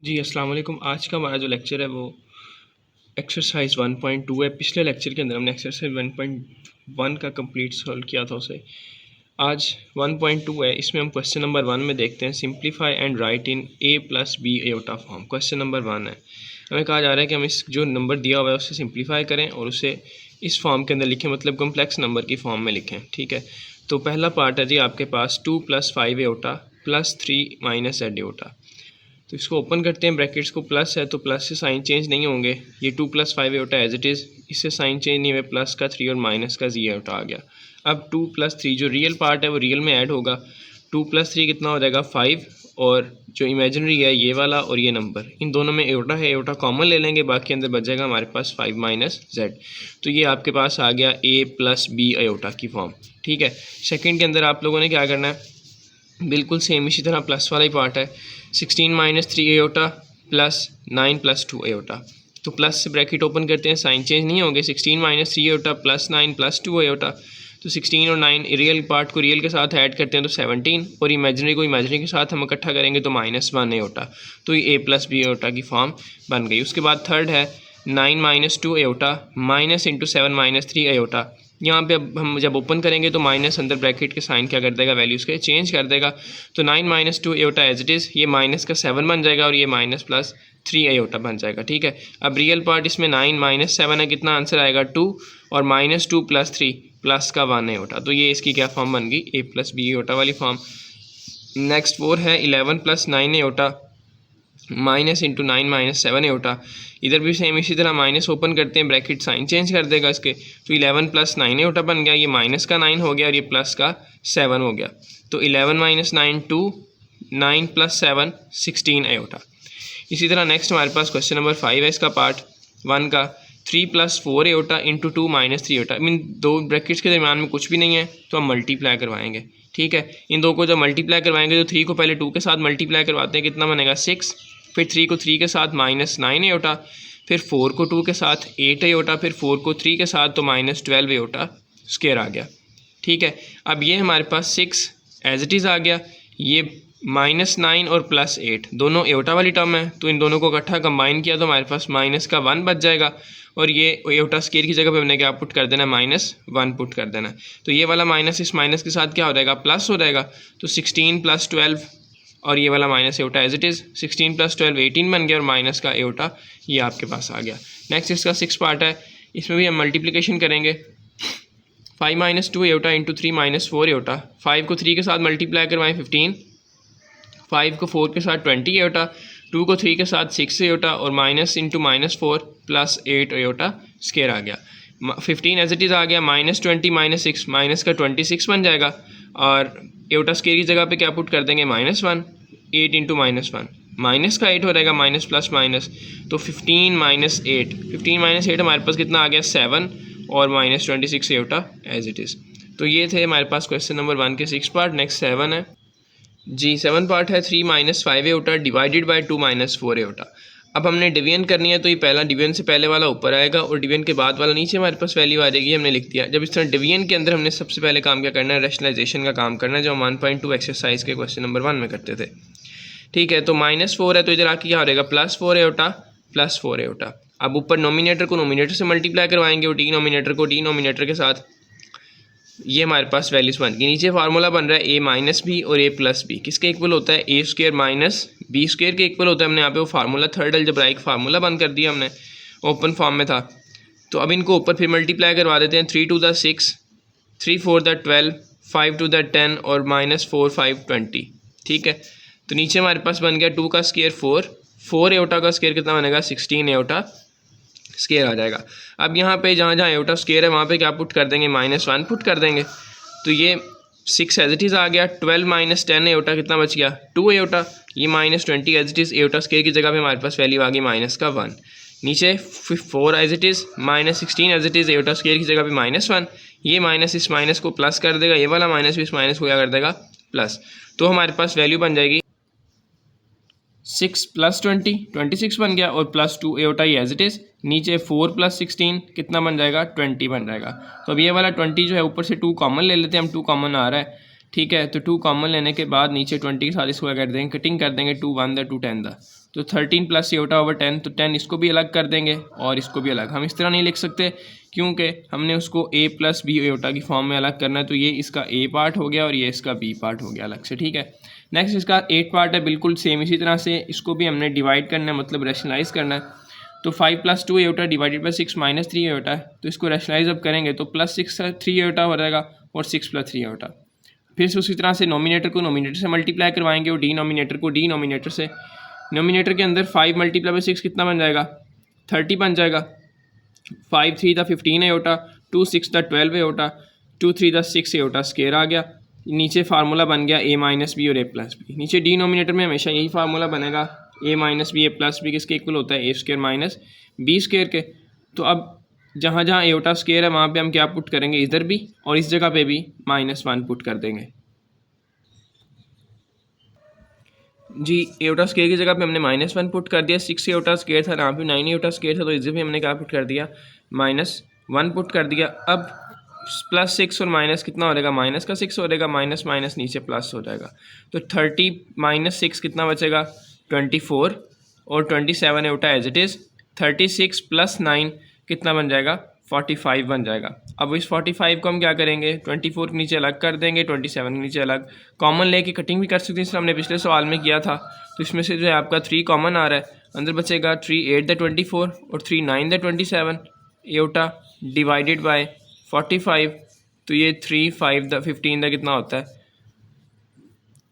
जी अस्सलाम वालेकुम। आज का हमारा जो लेक्चर है वो एक्सरसाइज 1.2 है। पिछले लेक्चर के अंदर हमने एक्सरसाइज 1.1 का कंप्लीट सॉल्व किया था उसे। आज 1.2 है, इसमें हम क्वेश्चन नंबर 1 में देखते हैं simplify and write in a plus b iota form. Question number 1 है, हमें कहा जा रहा है कि हम इस जो नंबर दिया हुआ है उसे सिंप्लीफाई करें और उसे इस फॉर्म के अंदर लिखें, मतलब कम्प्लेक्स नंबर की फॉर्म में लिखें। ठीक है, तो पहला पार्ट है जी आपके पास 2 + 5 एयोटा प्लस 3 - z एयोटा। तो इसको ओपन करते हैं, ब्रैकेट्स को प्लस है तो प्लस से साइन चेंज नहीं होंगे। ये 2 + 5 एयोटा एज इट इज़, इससे साइन चेंज नहीं हुए, प्लस का 3 और माइनस का जी एयोटा आ गया। अब 2 + 3 जो रियल पार्ट है वो रियल में ऐड होगा। 2 + 3 कितना हो जाएगा 5, और जो इमेजिनरी है ये वाला और ये नंबर, इन दोनों में एयोटा है, एयोटा कॉमन ले लेंगे, बाकी अंदर बच जाएगा हमारे पास 5 - z। तो ये आपके पास आ गया a + b एयोटा की फॉर्म। ठीक है, सेकंड के अंदर आप लोगों ने क्या करना है, बिल्कुल सेम इसी तरह प्लस वाला ही पार्ट है। 16 - 3 एयोटा प्लस 9 + 2 एयोटा। तो प्लस से ब्रैकेट ओपन करते हैं, साइन चेंज नहीं होंगे। 16 - 3 एयोटा प्लस 9 + 2 एयोटा। तो 16 और 9 रियल पार्ट को रियल के साथ ऐड करते हैं तो 17, और इमेजिनरी को इमेजिनरी के साथ हम इकट्ठा करेंगे तो -1 एयोटा। तो ये a + b एयोटा की फॉर्म बन गई। उसके बाद थर्ड है 9 - 2 एयोटा माइनस इंटू 7 - 3 एयोटा। यहाँ पे अब हम जब ओपन करेंगे तो माइनस अंदर ब्रैकेट के साइन क्या कर देगा, वैल्यूज़ के चेंज कर देगा। तो 9 - 2 एयोटा एज इट इज़, ये माइनस का 7 बन जाएगा और ये माइनस प्लस 3 एयोटा बन जाएगा। ठीक है, अब रियल पार्ट इसमें 9 - 7 है, कितना आंसर आएगा 2, और -2 + 3 प्लस का 1 एयोटा। तो ये इसकी क्या फॉर्म बन गई, a + b एयोटा वाली फॉर्म। नेक्स्ट 4 है 11 + 9 एयोटा माइनस इंटू 9 - 7 एयोटा। इधर भी सेम इसी तरह माइनस ओपन करते हैं, ब्रैकेट साइन चेंज कर देगा इसके। तो 11 + 9 एयोटा बन गया, ये माइनस का 9 हो गया और ये प्लस का 7 हो गया। तो 11 - 9 2, 9 + 7 16 एयोटा। इसी तरह नेक्स्ट हमारे पास क्वेश्चन नंबर 5 है, इसका पार्ट 1 का 3 + 4 एयोटा इंटू 2 - 3 एयोटा। मीन दो ब्रैकेट्स के दरमियान में कुछ भी नहीं है तो हम मल्टीप्लाई करवाएंगे। ठीक है, इन दो को जब मल्टीप्लाई करवाएंगे तो 3 को पहले 2 के साथ मल्टीप्लाई करवाते हैं, कितना बनेगा 6, फिर 3 को 3 के साथ -9 एयोटा, फिर 4 को 2 के साथ 8 एयोटा, फिर 4 को 3 के साथ तो -12 एयोटा स्क्वायर आ गया। ठीक है, अब ये हमारे पास 6 एज इट इज़ आ गया, ये -9 और +8 दोनों एयोटा वाली टर्म है, तो इन दोनों को इकट्ठा कंबाइन किया तो हमारे पास माइनस का 1 बच जाएगा, और ये एयोटा स्क्वायर की जगह पे हमने क्या पुट कर देना है, -1 पुट कर देना है। तो ये वाला माइनस इस माइनस के साथ क्या हो जाएगा, प्लस हो जाएगा। तो 16 + 12 और ये वाला minus iota as it is, 16 + 12 18 बन गया, और माइनस का एयोटा ये आपके पास आ गया। नेक्स्ट इसका 6 पार्ट है, इसमें भी हम मल्टीप्लिकेशन करेंगे। 5 - 2 एयोटा इंटू 3 - 4 एयोटा। 5 को 3 के साथ मल्टीप्लाई करवाएं 15, 5 को 4 के साथ 20 एयोटा, 2 को 3 के साथ 6 एयोटा, और माइनस इंटू -4 + 8 एयोटा स्क्वायर आ गया। 15 एज इट इज़ आ गया, -20 - 6 माइनस का 26 बन जाएगा, और एयोटा स्क्वायर की जगह पे क्या पुट कर देंगे, -1, 8 इंटू -1 माइनस का 8 हो जाएगा, माइनस प्लस माइनस, तो 15 - 8, 15 - 8 हमारे पास कितना आ गया 7, और -26 एयोटा एज इट इज़। तो ये थे हमारे पास क्वेश्चन नंबर 1 के 6 पार्ट। नेक्स्ट 7 है जी, 7 पार्ट है 3 - 5 एयोटा डिवाइडेड बाई 2 - 4 एयोटा। अब हमने डिवीजन करनी है, तो ये पहला डिवीजन से पहले वाला ऊपर आएगा और डिवीजन के बाद वाला नीचे हमारे पास वैल्यू आ जाएगी, हमने लिख दिया। जब इस तरह डिवीजन के अंदर हमने सबसे पहले काम क्या करना है, रैशनलाइजेशन का काम करना है, जो हम 1.2 एक्सरसाइज के क्वेश्चन नंबर 1 में करते थे। ठीक है, तो -4 है तो इधर आके क्या हो जाएगा, +4 एयोटा +4 एयोटा। अब ऊपर नोमिनेटर को नोमिनेटर से मल्टीप्लाई करवाएंगे और डिनोमिनेटर को डिनोमिनेटर के साथ, ये हमारे पास वैल्यूज बन गई। नीचे फार्मूला बन रहा है a - b और a + b किसके इक्वल होता है, a² - b² के इक्वल होता है। हमने यहाँ पे वो फार्मूला थर्ड अलजेब्राइक फार्मूला बंद कर दिया, हमने ओपन फॉर्म में था। तो अब इनको ऊपर फिर मल्टीप्लाई करवा देते हैं, 3 × 6, 3 × 4 = 12, 5 × 10 और -4 5 20। ठीक है, तो नीचे हमारे पास बन गया 2 का स्क्वायर 4 एयोटा का स्क्वायर कितना बनेगा, 16 एयोटा स्क्वायर आ जाएगा। अब यहाँ पे जहाँ जहाँ एयोटा स्क्वायर है वहाँ पे क्या पुट कर देंगे, -1 पुट कर देंगे। तो ये 6 एज इट इज़ आ गया, 12 - 10 एयोटा कितना बच गया, 2 एयोटा। ये -20 as it is, iota square की जगह पे हमारे पास वैल्यू आ गई -1। नीचे 4 as it is, -16 as it is, iota square की जगह पे -1। ये माइनस इस माइनस को प्लस कर देगा, ये वाला माइनस भी इस माइनस को क्या कर देगा, प्लस। तो हमारे पास वैल्यू बन जाएगी 6 + 20 26 बन गया, और +2 एयोटा ही एज इट इज़। नीचे 4 + 16 कितना बन जाएगा, 20 बन जाएगा। तो अब ये वाला 20 जो है ऊपर से 2 कॉमन ले लेते हैं हम, 2 कॉमन आ रहा है, ठीक है। तो 2 कॉमन लेने के बाद नीचे 20 के साथ इसको क्या कर देंगे, कटिंग कर देंगे, 2 1 2 10 दा, तो 13 प्लस एटा ओवर 10, तो 10 इसको भी अलग कर देंगे और इसको भी अलग। हम इस तरह नहीं लिख सकते क्योंकि हमने उसको a प्लस बी एटा की फॉर्म में अलग करना है, तो ये इसका a पार्ट हो गया और ये इसका b पार्ट हो गया अलग से। ठीक है। नेक्स्ट इसका 8 पार्ट है, बिल्कुल सेम इसी तरह से इसको भी हमने डिवाइड करना है, मतलब रैशनलाइज करना है। तो 5 plus 2 Etah divided by 6 minus 3 एटा है, तो इसको रैशनलाइज अब करेंगे तो प्लस 6 3 एटा हो जाएगा और 6 प्लस 3 एटा। फिर से उसी तरह से नोमिनेटर को नोमिनेटर से मल्टीप्लाई करवाएंगे और डिनोमिनेटर को डिनोमिनेटर से। नोमिनेटर के अंदर 5 मल्टीप्लाई बाई 6 कितना बन जाएगा, 30 बन जाएगा। 5 3 दा 15 एटा, 2 6 दा 12 एटा, 2 3 दा 6 एटा स्केयर आ गया। नीचे फार्मूला बन गया a माइनस बी और a प्लस बी। नीचे डिनोमिनेटर में हमेशा यही फार्मूला बनेगा, a minus b a plus b किसके इक्वल होता है, a square minus b square के। तो अब जहाँ जहाँ एटा स्केयर है वहाँ पे हम क्या पुट करेंगे, इधर भी और इस जगह पे भी -1 पुट कर देंगे। जी एटा स्केयर की जगह पे हमने -1 पुट कर दिया। 6 एटा स्केयर था, यहाँ पे 9 एटा स्केयर था, तो इधर भी हमने क्या पुट कर दिया, -1 पुट कर दिया। अब प्लस 6 और माइनस कितना हो जाएगा, माइनस का 6 हो जाएगा, माइनस माइनस नीचे प्लस हो जाएगा। तो 30 माइनस 6 कितना बचेगा, 24 और 27 एटा एज इट इज़। 36 प्लस 9 कितना बन जाएगा, 45 बन जाएगा। अब इस 45 को हम क्या करेंगे, 24 के नीचे अलग कर देंगे, 27 के नीचे अलग। कॉमन लेके कटिंग भी कर सकते हैं, इसलिए हमने पिछले सवाल में किया था। तो इसमें से जो है आपका 3 कॉमन आ रहा है, अंदर बचेगा 3 8 द 24 और 3 9 द 27 एटा डिवाइडेड बाय 45। तो ये 3 5 द 15 द कितना होता है।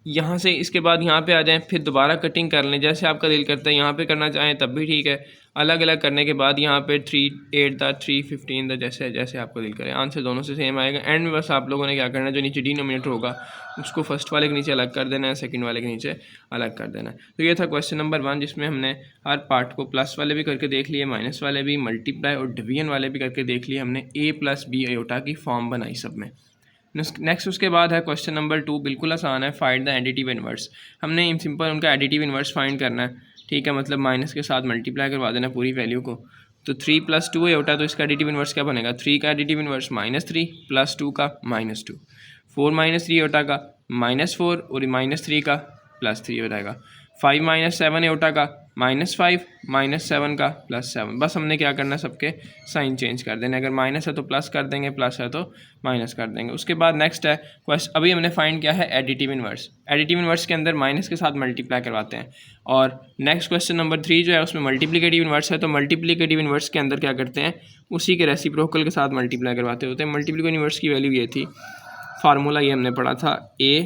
यहाँ से इसके बाद यहाँ पे आ जाएं, फिर दोबारा कटिंग कर लें, जैसे आपका दिल करता है। यहाँ पे करना चाहें तब भी ठीक है। अलग अलग करने के बाद यहाँ पे 3 8 द 3 15 द, जैसे जैसे आपको दिल करे। आंसर दोनों से सेम आएगा। एंड में बस आप लोगों ने क्या करना है, जो नीचे डिनोमिनेटर होगा उसको फर्स्ट वाले के नीचे अलग कर देना है, सेकंड वाले के नीचे अलग कर देना है। तो ये था क्वेश्चन नंबर 1, जिसमें हमने हर पार्ट को प्लस वाले भी करके देख लिए, माइनस वाले भी, मल्टीप्लाई और डिवीजन वाले भी करके देख लिए। हमने a प्लस बी एटा की फॉर्म बनाई सब में। नेक्स्ट उसके बाद है क्वेश्चन नंबर 2, बिल्कुल आसान है, फाइंड द एडिटिव इनवर्स। हमने इन सिंपल उनका एडिटिव इनवर्स फाइंड करना है। ठीक है, मतलब माइनस के साथ मल्टीप्लाई करवा देना पूरी वैल्यू को। तो 3 प्लस 2 एटा, तो इसका एडिटिव इनवर्स क्या बनेगा, 3 का एडिटिव इनवर्स -3 प्लस 2 का -2, 4 -3 एटा का -4 और -3 का +3 हो जाएगा। 5 7 एटा का -5 -7 का +7। बस हमने क्या करना है, सबके साइन चेंज कर देना। अगर माइनस है तो प्लस कर देंगे, प्लस है तो माइनस कर देंगे। उसके बाद नेक्स्ट है क्वेश्चन, अभी हमने फाइंड किया है एडिटिव इनवर्स। एडिटिव इनवर्स के अंदर माइनस के साथ मल्टीप्लाई करवाते हैं। और नेक्स्ट क्वेश्चन नंबर 3 जो है उसमें मल्टीप्लिकेटिव इनवर्स है। तो मल्टीप्लिकेटिव इनवर्स के अंदर क्या करते हैं, उसी के रेसिप्रोकल के साथ मल्टीप्लाई करवाते होते हैं। मल्टीप्लिकेटिव इनवर्स की वैल्यू ये थी, फार्मूला ये हमने पढ़ा था, a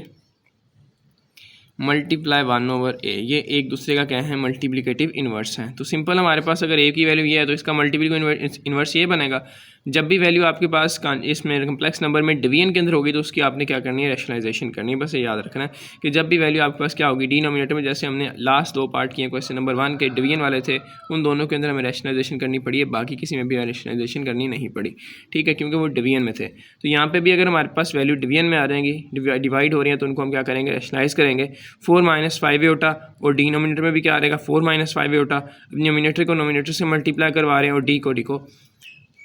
मल्टीप्लाई 1/a। ये एक दूसरे का क्या है, मल्टीप्लिकेटिव इन्वर्स है। तो सिंपल हमारे पास अगर a की वैल्यू ये है तो इसका मल्टीप्लिकेटिव इन्वर्स ये बनेगा। जब भी वैल्यू आपके पास इसमें कम्प्लेक्स नंबर में डिवीजन के अंदर होगी तो उसकी आपने क्या करनी है, रैशनलाइजेशन करनी है। बस ये याद रखना है कि जब भी वैल्यू आपके पास क्या होगी, डिनोमिनेटर में, जैसे हमने लास्ट 2 पार्ट किए क्वेश्चन नंबर 1 के डिवीजन वाले थे, उन दोनों के अंदर हमें रैशनलाइजेशन करनी पड़ी है, बाकी किसी में भी रैशनलाइजेशन करनी नहीं पड़ी। ठीक है, क्योंकि वो डिवीजन में थे। तो यहाँ पर भी अगर हमारे पास वैल्यू डिवीजन में आ जाएंगी, डिवाइड हो रही है, तो उनको हम क्या करेंगे, रैशनलाइज करेंगे। 4 -5 एटा, और डिनोमिनेटर में भी क्या आ रहेगा, 4 -5 एटा। डिनोमिनेटर को नोमिनेटर से मल्टीप्लाई करवा रहे हैं और डी को डी को,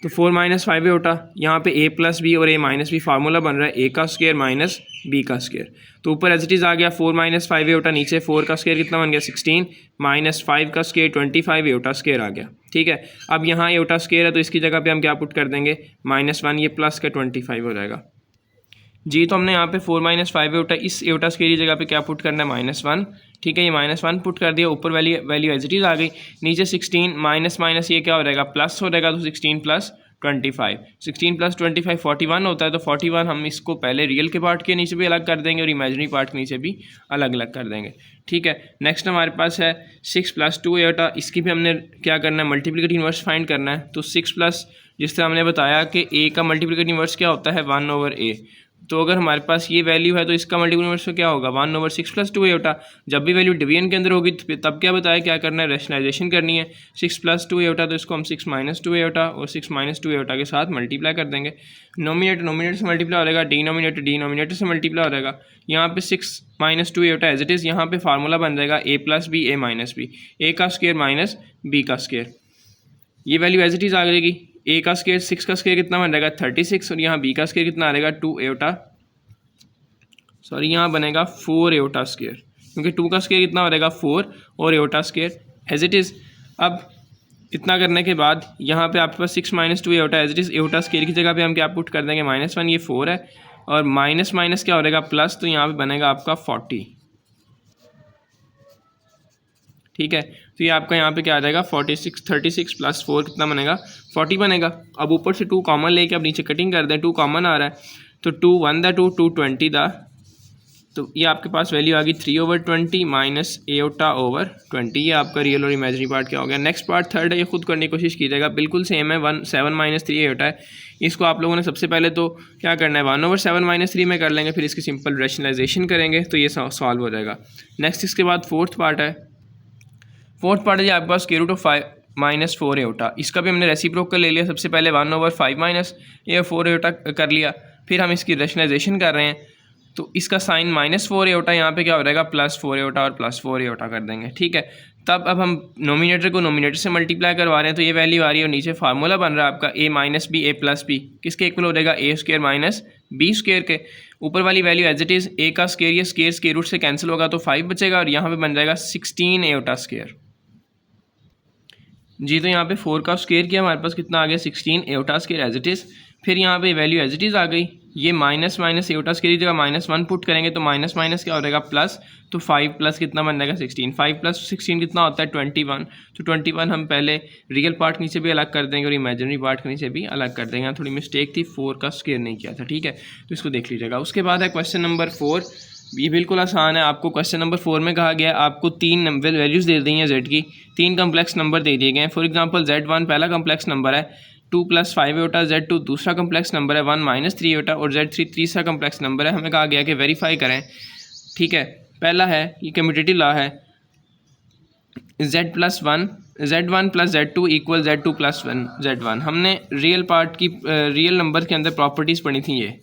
तो 4 -5 एटा। यहाँ पे a प्लस बी और a माइनस बी फार्मूला बन रहा है, a का स्क्वायर माइनस b का स्क्वायर। तो ऊपर एज इट इज़ आ गया 4 -5 एटा, नीचे 4 का स्क्वायर कितना बन गया, 16 -5 का स्क्वायर 25 एटा स्क्वायर आ गया। ठीक है, अब यहाँ एटा स्क्वायर है तो इसकी जगह पे हम क्या पुट कर देंगे, -1, ये प्लस का 25 हो जाएगा। जी, तो हमने यहाँ पे 4 -5 एटा, इस एटा स्क्वायर की जगह पे क्या पुट करना है, -1। ठीक है, ये -1 पुट कर दिया, ऊपर वैल्यू एज इट इज़ आ गई। नीचे 16 माइनस माइनस ये क्या हो जाएगा, प्लस हो जाएगा। तो 16 + 25, 16 + 25 41 होता है। तो 41 हम इसको पहले रियल के पार्ट के नीचे भी अलग कर देंगे और इमेजिनरी पार्ट के नीचे भी अलग अलग कर देंगे। ठीक है, नेक्स्ट हमारे पास है 6 + 2 एटा। इसकी भी हमने क्या करना है, मल्टीप्लिकेटिव इनवर्स फाइंड करना है। तो 6 प्लस, जिस तरह हमने बताया कि a का मल्टीप्लिकेटिव इनवर्स क्या होता है, 1/a। तो अगर हमारे पास ये वैल्यू है तो इसका मल्टीपल इनवर्स क्या होगा, 1/6 + 2 एटा। जब भी वैल्यू डिवीजन के अंदर होगी तब क्या बताया, क्या करना है, रैशनलाइजेशन करनी है। 6 + 2 एटा, तो इसको हम 6 - 2 एटा और 6 - 2 एटा के साथ मल्टीप्लाई कर देंगे। नोमिनेटर से मल्टीप्लाई हो जाएगा, डिनोमिनेटर से मल्टीप्लाई हो जाएगा। यहाँ पे 6 - 2 एटा एज इट इज़, यहाँ पे फार्मूला बन जाएगा a + b a - b, a का स्क्वायर माइनस b का स्क्वायर। ये वैल्यू एज इट इज़ आ जाएगी। a का स्क्वायर 6 का स्क्वायर कितना बन जाएगा, 36, और यहाँ b का स्क्वायर कितना आ जाएगा, 2 एटा सॉरी यहाँ बनेगा 4 एओटा स्क्वायर, क्योंकि 2 का स्क्वायर कितना हो रहेगा 4 और iota square as it is. अब इतना करने के बाद यहाँ पे आपके पास 6 - 2 iota as it is. Iota square की जगह पे हम क्या पुट कर देंगे -1, ये 4 है और माइनस माइनस क्या हो रहेगा प्लस, तो यहाँ पे बनेगा आपका 40। ठीक है, तो ये आपका यहाँ पे क्या आ जाएगा 36 प्लस 4 कितना बनेगा 40 बनेगा। अब ऊपर से 2 कॉमन लेके अब नीचे कटिंग कर दें, 2 कॉमन आ रहा है तो 2 1 दा 2 2 20 दा, तो ये आपके पास वैल्यू आ गई 3/20 माइनस एओटा/20। ये आपका रियल और इमेजिनरी पार्ट क्या हो गया। नेक्स्ट पार्ट थर्ड है, ये खुद करने की कोशिश कीजिएगा, बिल्कुल सेम है। 7 - 3 एओटा है। इसको आप लोगों ने सबसे पहले तो क्या करना है 1/7 - 3 में कर लेंगे, फिर इसकी सिंपल रैशनलाइजेशन करेंगे तो ये सॉल्व हो जाएगा। नेक्स्ट इसके बाद फोर्थ पार्ट है। फोर्थ पार्ट है आपके पास (5 - 4 एओटा। इसका भी हमने रेसिप्रोकल ले लिया। सबसे पहले 1/5 - 4 एओटा कर लिया, फिर हम इसकी रैशनलाइजेशन कर रहे हैं तो इसका साइन -4 एओटा यहाँ पे क्या हो जाएगा +4 एओटा और +4 एओटा कर देंगे। ठीक है, तब अब हम नोमिनेटर को नोमिनेटर से मल्टीप्लाई करवा रहे हैं तो ये वैल्यू आ रही है और नीचे फार्मूला बन रहा है आपका a - b a + b किसके इक्वल हो जाएगा a² - b² के। ऊपर वाली value as it is, a का स्क्वायर या स्क्वायर रूट से कैंसिल होगा तो 5 बचेगा और यहाँ पे बन जाएगा 16 एओटा स्क्वायर। जी, तो यहाँ पे 4 का स्क्वायर किया, हमारे पास कितना आ गया 16 iota square as it is. फिर यहाँ पे वैल्यू एज इट इज़ आ गई, ये माइनस माइनस एओटा स्क्वायर की जगह -1 पुट करेंगे तो माइनस माइनस क्या हो जाएगा प्लस, तो 5 प्लस कितना बन जाएगा 16। 5 + 16 कितना होता है 21। तो 21 हम पहले रियल पार्ट के नीचे भी अलग कर देंगे और इमेजिनरी पार्ट के नीचे भी अलग कर देंगे। यहाँ थोड़ी मिस्टेक थी, 4 का स्क्वायर नहीं किया था। ठीक है, तो इसको देख लीजिएगा। उसके बाद है क्वेश्चन नंबर 4। ये बिल्कुल आसान है। आपको क्वेश्चन नंबर 4 में कहा गया है आपको 3 वैल्यूज़ दे दी हैं जेड की, 3 कम्प्लेक्स नंबर दे दिए गए हैं। फॉर एग्जांपल Z1 पहला कम्प्लेक्स नंबर है 2 + 5 एओटा, Z2 दूसरा कम्प्लेक्स नंबर है 1 - 3 एओटा और Z3 तीसरा कम्प्लेक्स नंबर है। हमें कहा गया कि वेरीफाई करें। ठीक है, पहला है ये कम्यूटेटिव लॉ है Z1 + Z2 = Z2 + 1 Z1। हमने रियल पार्ट की रियल नंबर के अंदर प्रॉपर्टीज़ पढ़ी थी ये।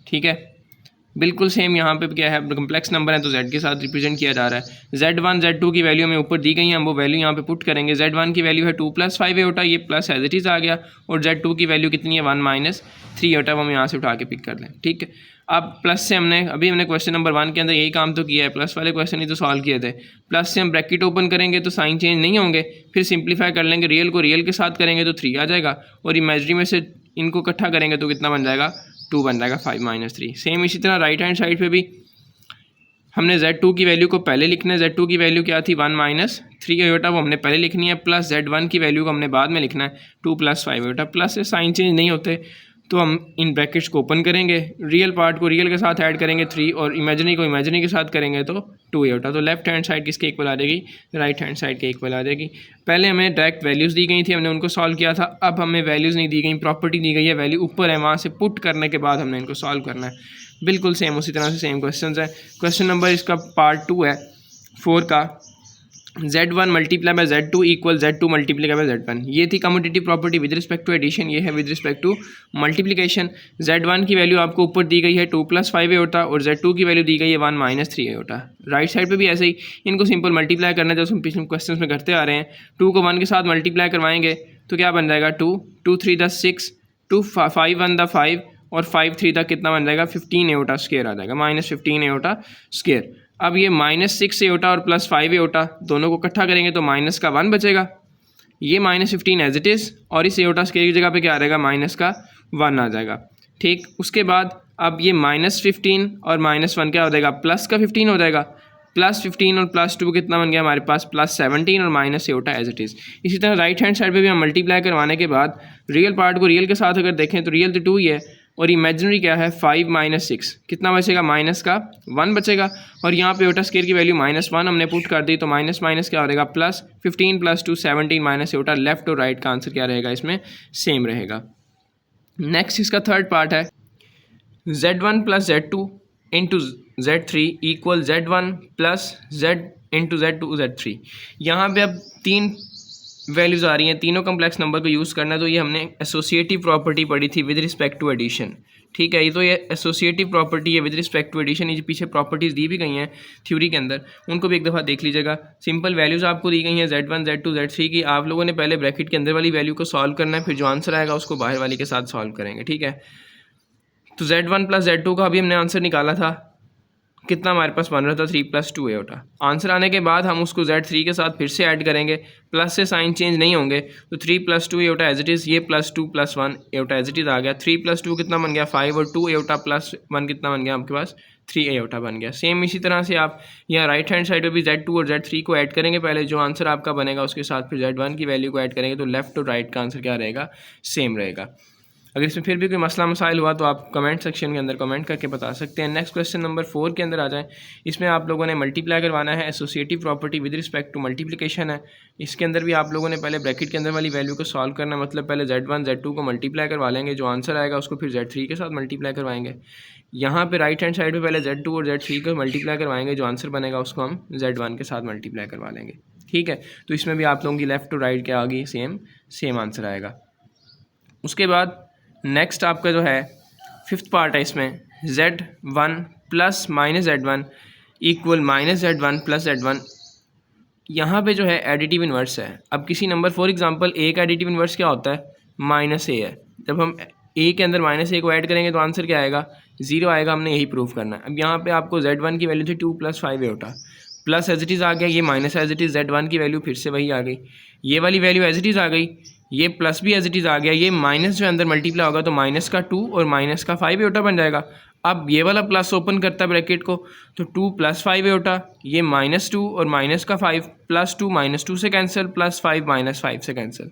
ठीक है, बिल्कुल सेम यहाँ पे क्या है, कम्प्लेक्स नंबर है तो Z के साथ रिप्रेजेंट किया जा रहा है। Z1 Z2 की वैल्यू हमें ऊपर दी गई है, हम वो वैल्यू यहाँ पे पुट करेंगे। Z1 की वैल्यू है 2 + 5 एओटा, ये प्लस एज इट इज़ आ गया, और Z2 की वैल्यू कितनी है 1 - 3 एओटा, वो हम यहाँ से उठा के पिक कर लें। ठीक है, अब प्लस से हमने क्वेश्चन नंबर 1 के अंदर यही काम तो किया है, प्लस वाले क्वेश्चन ही तो सॉल्व किए थे। प्लस से हम ब्रैकेट ओपन करेंगे तो साइन चेंज नहीं होंगे, फिर सिंप्लीफाई कर लेंगे, रियल को रियल के साथ करेंगे तो 3 आ जाएगा और इमेजिनरी में से इनको इकट्ठा करेंगे तो कितना बन जाएगा 2 बन जाएगा 5 - 3। सेम इसी तरह राइट हैंड साइड पे भी हमने Z2 की वैल्यू को पहले लिखना है। Z2 की वैल्यू क्या थी 1 - 3 एओटा, वो हमने पहले लिखनी है, प्लस Z1 की वैल्यू को हमने बाद में लिखना है 2 + 5 एओटा। प्लस से साइन चेंज नहीं होते तो हम इन ब्रैकेट्स को ओपन करेंगे, रियल पार्ट को रियल के साथ ऐड करेंगे 3 और इमेजिनरी को इमेजिनरी के साथ करेंगे तो 2 एओटा। तो लेफ्ट हैंड साइड किसके इक्वल आ जाएगी, राइट हैंड साइड के इक्वल आ जाएगी। पहले हमें डायरेक्ट वैल्यूज़ दी गई थी, हमने उनको सॉल्व किया था। अब हमें वैल्यूज़ नहीं दी गई, प्रॉपर्टी दी गई है, वैल्यू ऊपर है, वहाँ से पुट करने के बाद हमने इनको सॉल्व करना है। बिल्कुल सेम उसी तरह से सेम क्वेश्चन है। क्वेश्चन नंबर इसका पार्ट 2 है 4 का, Z1 × Z2 = Z2 × Z1। ये थी commutative property with respect to addition, ये है with respect to multiplication. Z1 की वैल्यू आपको ऊपर दी गई है 2 + 5 एओटा और Z2 की वैल्यू दी गई है 1 - 3 एओटा। राइट साइड पे भी ऐसे ही इनको सिंपल मल्टीप्लाई करना है, जैसे हम पिछले क्वेश्चन में करते आ रहे हैं। 2 को 1 के साथ मल्टीप्लाई करवाएंगे तो क्या बन जाएगा 2 2 3 = 6, 2 5 1 = 5 और 5 3 तक कितना बन जाएगा 15 एओटा स्क्वायर आ जाएगा, -15 एओटा स्क्वायर। अब ये -6 एओटा और +5 एओटा दोनों को इकट्ठा करेंगे तो माइनस का 1 बचेगा, ये -15 एज इट इज़, और इस एओटा स्क्वायर की जगह पे क्या आ जाएगा -1 आ जाएगा। ठीक, उसके बाद अब ये -15 और -1 क्या हो जाएगा प्लस का 15 हो जाएगा, +15 और +2 कितना बन गया हमारे पास +17 और minus iota as it is. इसी तरह राइट हैंड साइड पे भी हम मल्टीप्लाई करवाने के बाद रियल पार्ट को रियल के साथ अगर देखें तो रियल तो 2 ही है और इमेजिनरी क्या है 5 - 6, कितना बचेगा -1 बचेगा। और यहाँ पे एओटा स्क्वायर की वैल्यू -1 हमने पुट कर दी तो माइनस माइनस क्या हो रहेगा +15 + 2 17 माइनस एओटा। लेफ्ट और राइट का आंसर क्या रहेगा इसमें सेम रहेगा। नेक्स्ट इसका थर्ड पार्ट है Z1 + Z2 × Z3 = Z1 + Z × Z2 Z3। यहाँ पे अब 3 वैल्यूज़ आ रही हैं, तीनों कम्प्लेक्स नंबर को यूज़ करना है। तो ये हमने एसोसिएटिव प्रॉपर्टी पढ़ी थी विद रिस्पेक्ट टू एडिशन। ठीक है, ये तो ये एसोसिएटिव प्रॉपर्टी है विद रिस्पेक्ट टू एडिशन। ये पीछे प्रॉपर्टीज़ दी भी गई हैं थ्योरी के अंदर, उनको भी एक दफ़ा देख लीजिएगा। सिंपल वैल्यूज़ आपको दी गई हैं Z1 Z2 Z3 की। आप लोगों ने पहले ब्रैकेट के अंदर वाली वैल्यू को सॉल्व करना है, फिर जो आंसर आएगा उसको बाहर वाली के साथ सॉल्व करेंगे। ठीक है, तो Z1 प्लस Z2 का अभी हमने आंसर निकाला था, कितना हमारे पास बन रहा था 3 + 2 एटा। आंसर आने के बाद हम उसको Z3 के साथ फिर से ऐड करेंगे, प्लस से साइन चेंज नहीं होंगे, तो 3 + 2 एटा एज इट इज़, ये +2 + 1 एटा एज इट इज़ आ गया। 3 + 2 कितना बन गया 5 और 2 एटा + 1 कितना बन गया आपके पास 3 एटा बन गया। सेम इसी तरह से आप यहाँ राइट हैंड साइड पर भी Z2 और Z3 को ऐड करेंगे, पहले जो आंसर आपका बनेगा उसके साथ फिर Z1 की वैल्यू को ऐड करेंगे, तो लेफ्ट और राइट का आंसर क्या रहेगा, सेम रहेगा। अगर इसमें फिर भी कोई मसला मसाइल हुआ तो आप कमेंट सेक्शन के अंदर कमेंट करके बता सकते हैं। नेक्स्ट क्वेश्चन नंबर 4 के अंदर आ जाएं। इसमें आप लोगों ने मल्टीप्लाई करवाना है, associative property with respect to multiplication है। इसके अंदर भी आप लोगों ने पहले ब्रैकेट के अंदर वाली वैल्यू को सॉल्व करना है, मतलब पहले Z1 Z2 को मल्टीप्लाई करवा लेंगे, जो आंसर आएगा उसको फिर Z3 के साथ मल्टीप्लाई करवाएंगे। यहाँ पे राइट हैंड साइड पे पहले Z2 और Z3 को मल्टीप्लाई करवाएंगे, जो आंसर बनेगा उसको हम Z1 के साथ मल्टीप्लाई करवा लेंगे। ठीक है, तो इसमें भी आप लोगों की लेफ्ट टू राइट के आगे सेम आंसर आएगा। उसके बाद नेक्स्ट आपका जो है फिफ्थ पार्ट है, इसमें Z1 plus minus Z1 equal minus Z1 plus Z1। यहाँ पे जो है एडिटिव इन्वर्स है। अब किसी नंबर फॉर एग्जांपल A का एडिटिव इन्वर्स क्या होता है, -A है। जब हम A के अंदर -A को ऐड करेंगे तो आंसर क्या आएगा, 0 आएगा। हमने यही प्रूव करना है। अब यहाँ पे आपको Z1 की वैल्यू थी 2 + 5 एटा, प्लस एज इट इज़ आ गया, ये minus as it is, Z1 की वैल्यू फिर से वही आ गई, ये वाली वैल्यू एज इट इज़ आ गई, ये प्लस भी एज इट इज़ आ गया, ये माइनस जो अंदर मल्टीप्लाई होगा तो माइनस का 2 और माइनस का 5 एटा बन जाएगा। अब ये वाला प्लस ओपन करता है ब्रैकेट को, तो 2 + 5 एटा, ये -2 और माइनस का 5, +2 -2 से कैंसिल, +5 -5 से कैंसिल।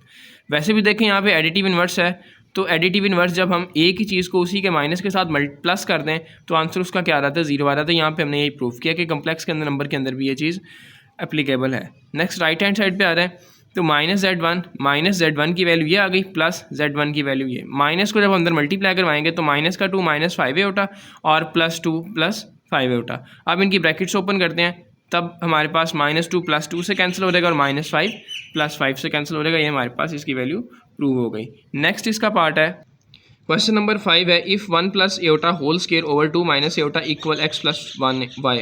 वैसे भी देखें यहाँ पे एडिटिव इन्वर्स है, तो एडिटिव इन्वर्स जब हम एक ही चीज़ को उसी के माइनस के साथ प्लस कर दें तो आंसर उसका क्या आ रहा था, 0 आ रहा था। यहाँ पे हमने यही प्रूफ किया कि कम्प्लेक्स के अंदर नंबर के अंदर भी ये चीज़ एप्लीकेबल है। नेक्स्ट राइट हैंड साइड पे आ रहे हैं, तो -Z1 की वैल्यू ये आ गई, प्लस Z1 की वैल्यू ये, माइनस को जब अंदर मल्टीप्लाई करवाएंगे तो माइनस का 2 -5 एटा और +2 + 5 एटा। अब इनकी ब्रैकेट्स ओपन करते हैं, तब हमारे पास -2 + 2 से कैंसिल हो जाएगा और -5 + 5 से कैंसिल हो जाएगा। ये हमारे पास इसकी वैल्यू प्रूव हो गई। नेक्स्ट इसका पार्ट है, क्वेश्चन नंबर 5 है, if 1 + Etah whole square over 2 - Etah equal x + 1 y,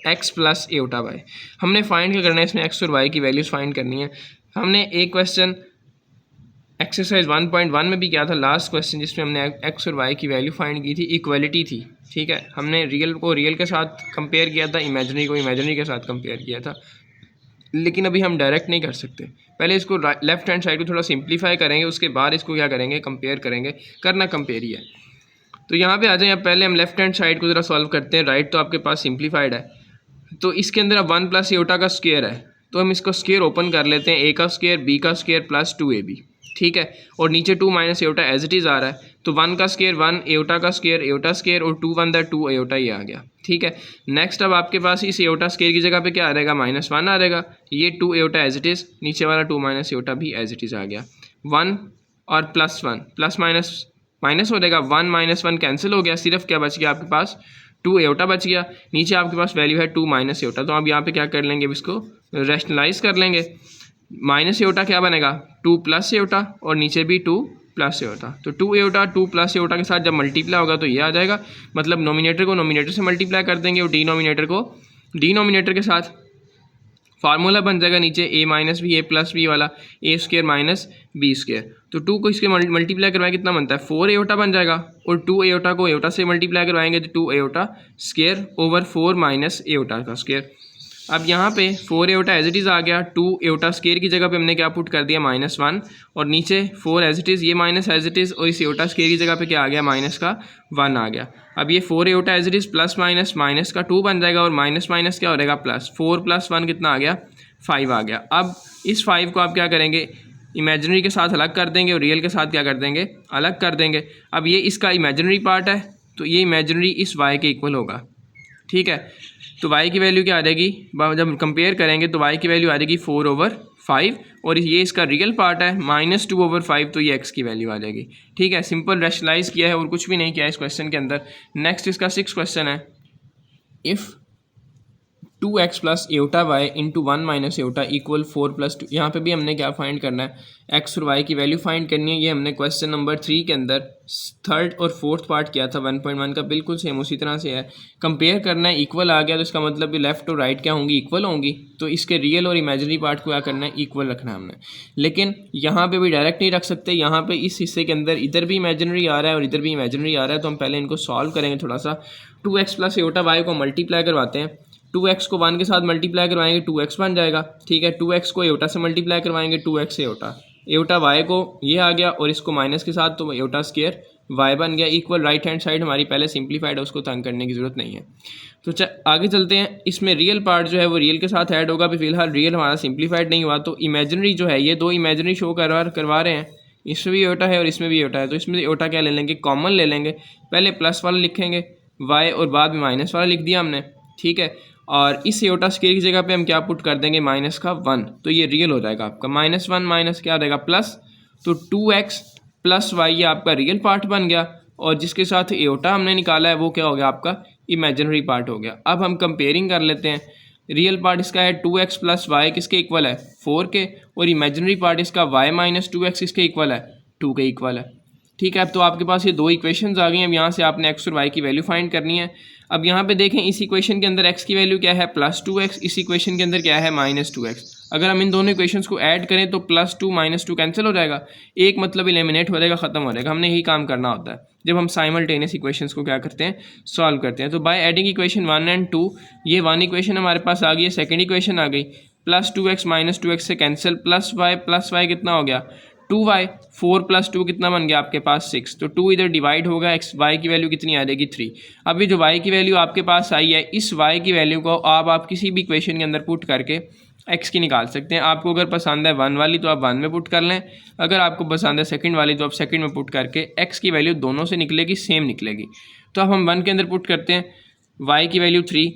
x + Etah y। हमने फाइंड क्या करना है, इसमें x और y की वैल्यूज़ फाइंड करनी है। हमने एक क्वेश्चन एक्सरसाइज 1.1 में भी किया था, लास्ट क्वेश्चन, जिसमें हमने x और y की वैल्यू फाइंड की थी, इक्वलिटी थी। ठीक है, हमने रियल को रियल के साथ कंपेयर किया था, इमेजिनरी को इमेजिनरी के साथ कंपेयर किया था, लेकिन अभी हम डायरेक्ट नहीं कर सकते। पहले इसको लेफ्ट हैंड साइड को थोड़ा सिंप्लीफाई करेंगे, उसके बाद इसको क्या करेंगे, कंपेयर करेंगे। करना कंपेयर ही है। तो यहाँ पे आ जाए, पहले हम लेफ्ट हैंड साइड को ज़रा सॉल्व करते हैं। राइट तो आपके पास सिंप्लीफाइड है, तो इसके अंदर अब 1 + एटा का स्क्वायर है, तो हम इसको स्क्वायर ओपन कर लेते हैं, a का स्क्वायर, b का स्क्वायर + 2ab। ठीक है, और नीचे 2 - एटा एज इट इज़ आ रहा है, तो 1 का स्क्वायर 1, एटा का स्क्वायर एटा स्क्वायर और 2 × 1 2 एटा ये आ गया। ठीक है, नेक्स्ट अब आपके पास इस एटा स्क्वायर की जगह पे क्या आ रहेगा, -1 आ रहेगा, ये 2 एटा एज इट इज़, नीचे वाला 2 - एटा भी एज इट इज़ आ गया। 1 और +1 प्लस माइनस हो जाएगा, 1 - 1 कैंसिल हो गया, सिर्फ क्या बच गया आपके पास, 2 एटा बच गया। नीचे आपके पास वैल्यू है 2 - एटा, तो आप यहाँ पे क्या कर लेंगे, इसको रैशनलाइज कर लेंगे। माइनस एटा क्या बनेगा, 2 + एटा और नीचे भी 2 + एटा, तो 2 एटा 2 + एटा के साथ जब मल्टीप्लाई होगा तो ये आ जाएगा, मतलब नोमिनेटर को नोमिनेटर से मल्टीप्लाई कर देंगे और डिनोमिनेटर को डिनोमिनेटर के साथ। फार्मूला बन जाएगा नीचे a - b a + b वाला, a² - b²। तो 2 को इसके मल्टीप्लाई करवाएं, कितना बनता है, 4 एटा बन जाएगा, और 2 एटा को एटा से मल्टीप्लाई करवाएंगे तो 2 एटा² ओवर 4 - एटा का स्क्वायर। अब यहाँ पे 4 एटा एज इट इज़ आ गया, 2 एटा स्क्वायर की जगह पे हमने क्या पुट कर दिया, -1, और नीचे 4 एज इट इज़, ये माइनस एज इट इज़, और इस एटा स्क्वायर की जगह पे क्या आ गया, -1 आ गया। अब ये 4 iota as it is plus minus का 2 बन जाएगा, और माइनस क्या हो जाएगा, प्लस 4 + 1 कितना आ गया, 5 आ गया। अब इस 5 को आप क्या करेंगे, इमेजिनरी के साथ अलग कर देंगे और रियल के साथ क्या कर देंगे, अलग कर देंगे। अब ये इसका इमेजिनरी पार्ट है, तो ये इमेजिनरी इस y के इक्वल होगा। ठीक है, तो y की वैल्यू क्या आ जाएगी, जब कंपेयर करेंगे तो y की वैल्यू आ जाएगी 4/5, और ये इसका रियल पार्ट है -2/5, तो ये x की वैल्यू आ जाएगी। ठीक है, सिंपल रैशनलाइज किया है और कुछ भी नहीं किया इस क्वेश्चन के अंदर। नेक्स्ट इसका 6th क्वेश्चन है, if 2x plus iota y into 1 minus Etah equal 4+2। यहाँ पे भी हमने क्या फाइंड करना है, एक्स और वाई की वैल्यू फाइंड करनी है। ये हमने क्वेश्चन नंबर 3 के अंदर थर्ड और फोर्थ पार्ट किया था 1.1 का, बिल्कुल सेम उसी तरह से है। कंपेयर करना है, इक्वल आ गया तो इसका मतलब भी लेफ्ट और राइट क्या होंगी, इक्वल होंगी। तो इसके रियल और इमेजिनरी पार्ट को क्या करना है, इक्वल रखना है हमने। लेकिन यहाँ पे भी डायरेक्ट नहीं रख सकते, यहाँ पे इस हिस्से के अंदर इधर भी इमेजिनरी आ रहा है और इधर भी इमेजिनरी आ रहा है, तो हम पहले इनको सॉल्व करेंगे थोड़ा सा। 2x प्लस एटा वाई को मल्टीप्लाई करवाते हैं। 2x को 1 के साथ मल्टीप्लाई करवाएंगे 2x बन जाएगा, ठीक है। 2x को एटा से मल्टीप्लाई करवाएंगे 2x एटा वाई को ये आ गया, और इसको माइनस के साथ तो एटा स्क्वायर वाई बन गया इक्वल। राइट हैंड साइड हमारी पहले सिंप्लीफाइड है, उसको तंग करने की जरूरत नहीं है। तो आगे चलते हैं। इसमें रियल पार्ट जो है वो रियल के साथ ऐड होगा। अभी फिलहाल रियल हमारा सिंप्लीफाइड नहीं हुआ, तो इमेजिनरी जो है, ये दो इमेजिनरी शो करवा रहे हैं। इसमें भी एटा है और इसमें भी एटा है, तो इसमें एटा क्या ले लेंगे, कॉमन ले लेंगे। पहले प्लस वाला लिखेंगे वाई और बाद में माइनस वाला लिख दिया हमने, ठीक है। और इस एटा स्क्वायर की जगह पे हम क्या पुट कर देंगे, माइनस का 1, तो ये रियल हो जाएगा आपका। -1 माइनस क्या रहेगा प्लस, तो 2x प्लस वाई ये आपका रियल पार्ट बन गया, और जिसके साथ एटा हमने निकाला है वो क्या हो गया, आपका इमेजिनरी पार्ट हो गया। अब हम कंपेयरिंग कर लेते हैं। रियल पार्ट इसका है 2x प्लस वाई किसके इक्वल है, 4 के, और इमेजिनरी पार्ट इसका y माइनस 2x किसके इक्वल है, 2 के इक्वल है, ठीक है। अब तो आपके पास ये दो इक्वेशंस आ गई हैं। अब यहाँ से आपने x और y की वैल्यू फाइंड करनी है। अब यहाँ पे देखें, इस इक्वेशन के अंदर x की वैल्यू क्या है, +2x, इस इक्वेशन के अंदर क्या है, -2x। अगर हम इन दोनों इक्वेशंस को ऐड करें तो +2 -2 कैंसिल हो जाएगा, एक मतलब एलिमिनेट हो जाएगा, ख़त्म हो जाएगा। हमने यही काम करना होता है जब हम साइमल्टेनियस इक्वेशंस को क्या करते हैं, सॉल्व करते हैं। तो बाय एडिंग इक्वेशन 1 और 2, ये 1 इक्वेशन हमारे पास आ गई है, सेकेंड इक्वेशन आ गई, +2x -2x से कैंसिल, प्लस वाई कितना हो गया 2y, 4 + 2 कितना बन गया आपके पास 6, तो 2 इधर डिवाइड होगा, x y की वैल्यू कितनी आ जाएगी 3। अब ये जो y की वैल्यू आपके पास आई है, इस y की वैल्यू को आप किसी भी इक्वेशन के अंदर पुट करके x की निकाल सकते हैं। आपको अगर पसंद है 1 वाली तो आप 1 में पुट कर लें, अगर आपको पसंद है सेकंड वाली तो आप सेकंड में पुट करके x की वैल्यू दोनों से निकलेगी, सेम निकलेगी। तो अब हम 1 के अंदर पुट करते हैं, y की वैल्यू 3,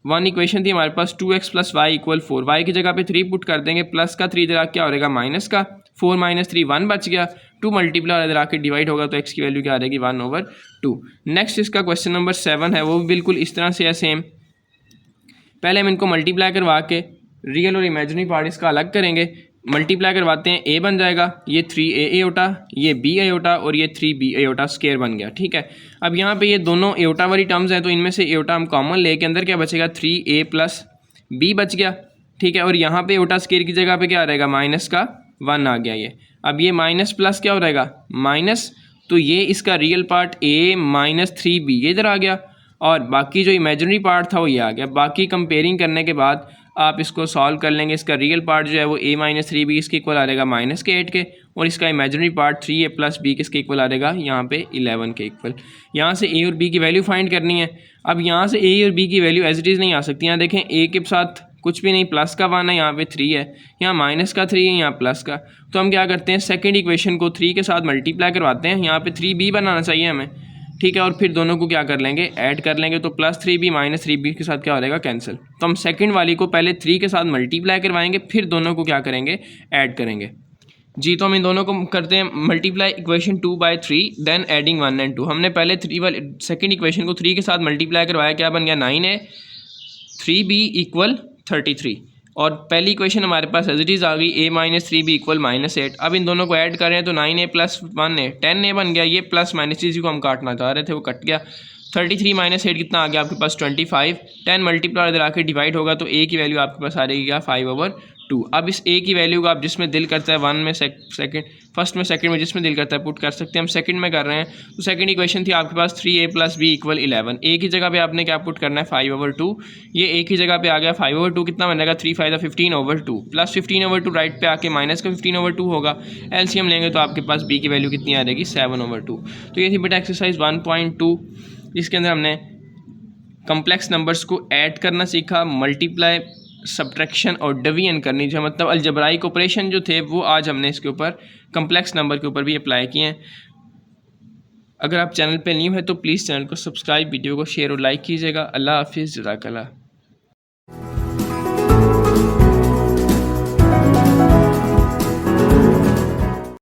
1 इक्वेशन थी हमारे पास 2x plus y equal 4, y की जगह पे 3 पुट कर देंगे, प्लस का 3 इधर आके क्या हो जाएगा, माइनस का 4 - 3 1 बच गया, 2 मल्टीप्लाई इधर आके डिवाइड होगा, तो x की वैल्यू क्या आ जाएगी 1/2। नेक्स्ट इसका क्वेश्चन नंबर 7 है, वो भी बिल्कुल इस तरह से है सेम। पहले हम इनको मल्टीप्लाई करवा के रियल और इमेजिनरी पार्ट इसका अलग करेंगे। मल्टीप्लाई करवाते हैं, a बन जाएगा, ये 3a एटा, ये b एटा, और ये 3b एटा स्क्वायर बन गया, ठीक है। अब यहाँ पे ये दोनों एटा वाली टर्म्स हैं, तो इनमें से एटा हम कॉमन लेके अंदर क्या बचेगा, 3a प्लस b बच गया, ठीक है। और यहाँ पे एटा स्क्वायर की जगह पे क्या रहेगा, माइनस का 1 आ गया ये। अब ये माइनस प्लस क्या हो रहेगा, माइनस, तो ये इसका रियल पार्ट a - 3b ये इधर आ गया, और बाकी जो इमेजिनरी पार्ट था वो ये आ गया। बाकी कंपेयरिंग करने के बाद आप इसको सॉल्व कर लेंगे। इसका रियल पार्ट जो है वो a - 3b इसके इक्वल आ रहेगा -8 के, और इसका imaginary part 3a plus b किसके इक्वल आ रहेगा, यहाँ पे 11 के इक्वल। यहाँ से a और b की वैल्यू फाइंड करनी है। अब यहाँ से a और b की वैल्यू एज इट इज़ नहीं आ सकती। यहाँ देखें a के साथ कुछ भी नहीं, प्लस का 1 है, यहाँ पे 3 है, यहाँ माइनस का 3 है, यहाँ प्लस का। तो हम क्या करते हैं, सेकेंड इक्वेशन को 3 के साथ मल्टीप्लाई करवाते हैं, यहाँ पे 3b बनाना चाहिए हमें, ठीक है। और फिर दोनों को क्या कर लेंगे, ऐड कर लेंगे, तो +3b - 3b के साथ क्या हो जाएगा, कैंसिल। तो हम सेकंड वाली को पहले 3 के साथ मल्टीप्लाई करवाएंगे, फिर दोनों को क्या करेंगे, ऐड करेंगे जी। तो हम इन दोनों को करते हैं मल्टीप्लाई इक्वेशन 2/3 देन एडिंग 1 और 2। हमने पहले 3 वाली सेकंड इक्वेशन को 3 के साथ मल्टीप्लाई करवाया, क्या बन गया 9a, 3b = 33, और पहली इक्वेशन हमारे पास एज इट इज़ आ गई a - 3b = -8। अब इन दोनों को ऐड करें तो 9a + 1a 10a बन गया, ये प्लस माइनस चीज़ को हम काटना चाह रहे थे वो कट गया। 33 - 8 कितना आ गया आपके पास 25, 10 मल्टीप्लाई इधर आके डिवाइड होगा, तो a की वैल्यू आपके पास आ रहेगी क्या 5/2। अब इस a की वैल्यू को आप जिसमें दिल करता है 1 में सेकंड, फर्स्ट में सेकंड में जिसमें दिल करता है पुट कर सकते हैं। हम सेकंड में कर रहे हैं, तो सेकंड इक्वेशन थी आपके पास 3a + b = 11। a की जगह पे आपने क्या पुट करना है 5/2, ये a की जगह पे आ गया 5/2, कितना बनेगा 3 × 5 = 15/2, प्लस 15/2 राइट पे आके माइनस का 15/2 होगा। एलसीएम लेंगे तो आपके पास b की वैल्यू कितनी आ जाएगी 7/2। तो ये थी बेटा एक्सरसाइज 1.2, जिसके अंदर हमने कम्प्लेक्स नंबर्स को ऐड करना सीखा, मल्टीप्लाई, सब्ट्रैक्शन और डिवीजन करनी, जो मतलब अलजबराइक ऑपरेशन जो थे वो आज हमने इसके ऊपर कम्प्लेक्स नंबर के ऊपर भी अप्लाई किए हैं। अगर आप चैनल पे न्यू है तो प्लीज़ चैनल को सब्सक्राइब, वीडियो को शेयर और लाइक कीजिएगा। अल्लाह हाफिज़, जज़ाकल्लाह।